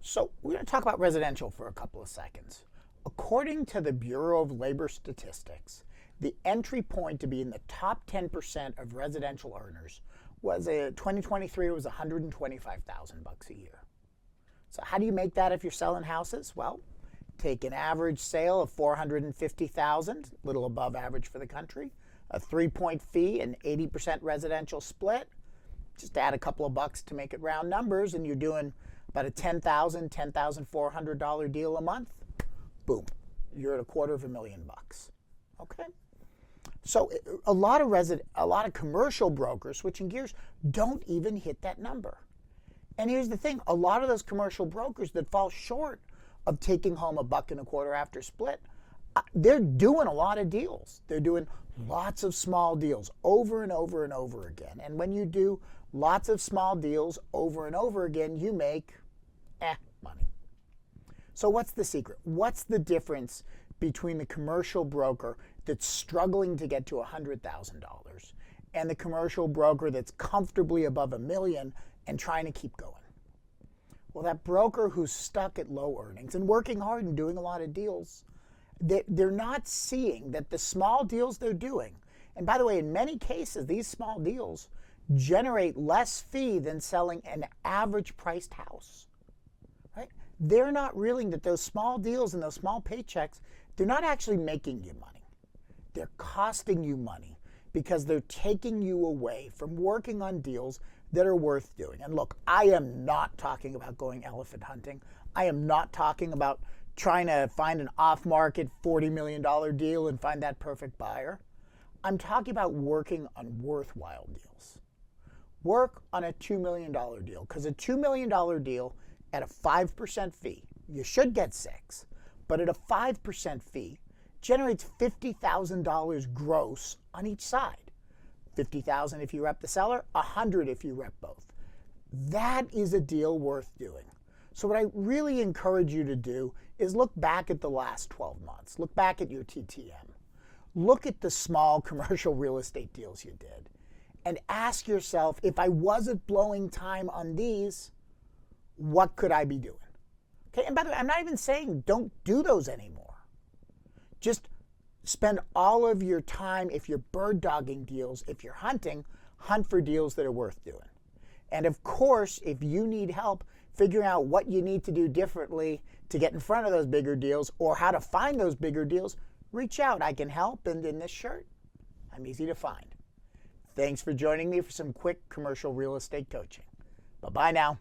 So we're going to talk about residential for a couple of seconds. According to the Bureau of Labor Statistics, the entry point to be in the top 10% of residential earners was 2023 was $125,000 a year. So how do you make that if you're selling houses? Well, take an average sale of $450,000, a little above average for the country, a 3-point fee, an 80% residential split. Just add a couple of bucks to make it round numbers, and you're doing about a $10,000, $10,400 deal a month. Boom, you're at $250,000. Okay. So a lot of commercial brokers, switching gears, don't even hit that number. And here's the thing: a lot of those commercial brokers that fall short of taking home $1.25 after split, they're doing a lot of deals. They're doing lots of small deals over and over and over again. And when you do lots of small deals over and over again, you make money. So what's the secret? What's the difference between the commercial broker that's struggling to get to $100,000 and the commercial broker that's comfortably above $1 million and trying to keep going? Well, that broker who's stuck at low earnings and working hard and doing a lot of deals, they're not seeing that the small deals they're doing, and by the way, in many cases, these small deals generate less fee than selling an average priced house. Right? They're not realizing that those small deals and those small paychecks, they're not actually making you money. They're costing you money because they're taking you away from working on deals that are worth doing. And look, I am not talking about going elephant hunting. I am not talking about trying to find an off-market $40 million deal and find that perfect buyer. I'm talking about working on worthwhile deals. Work on a $2 million deal, because a $2 million deal at a 5% fee, you should get 6, but at a 5% fee, generates $50,000 gross on each side. $50,000 if you rep the seller, $100,000 if you rep both. That is a deal worth doing. So what I really encourage you to do is look back at the last 12 months. Look back at your TTM. Look at the small commercial real estate deals you did. And ask yourself, if I wasn't blowing time on these, what could I be doing? Okay, and by the way, I'm not even saying don't do those anymore. Just spend all of your time, if you're bird dogging deals, if you're hunting, hunt for deals that are worth doing. And of course, if you need help figuring out what you need to do differently to get in front of those bigger deals or how to find those bigger deals, reach out. I can help. And in this shirt, I'm easy to find. Thanks for joining me for some quick commercial real estate coaching. Bye-bye now.